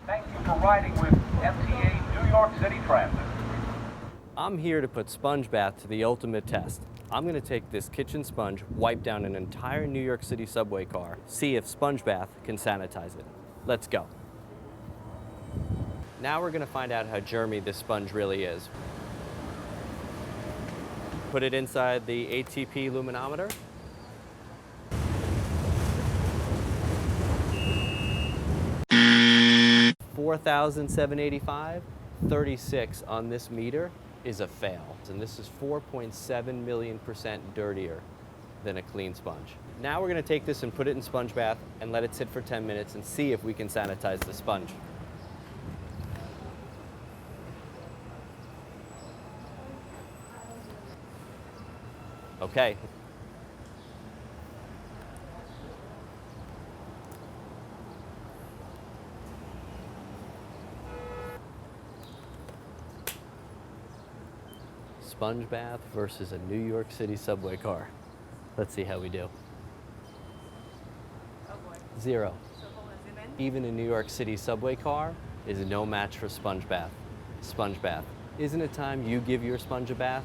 Thank you for riding with MTA New York City Transit. I'm here to put SpongeBath to the ultimate test. I'm gonna take this kitchen sponge, wipe down an entire New York City subway car, see if SpongeBath can sanitize it. Let's go. Now we're gonna find out how germy this sponge really is. Put it inside the ATP luminometer. $4,785, 36 on this meter is a fail. And this is 4.7 million% dirtier than a clean sponge. Now we're gonna take this and put it in SpongeBath and let it sit for 10 minutes and see if we can sanitize the sponge. Okay. SpongeBath versus a New York City subway car. Let's see how we do. Oh boy. 0. So hold on, zoom in. Even a New York City subway car is no match for SpongeBath. SpongeBath. Isn't it time you give your sponge a bath?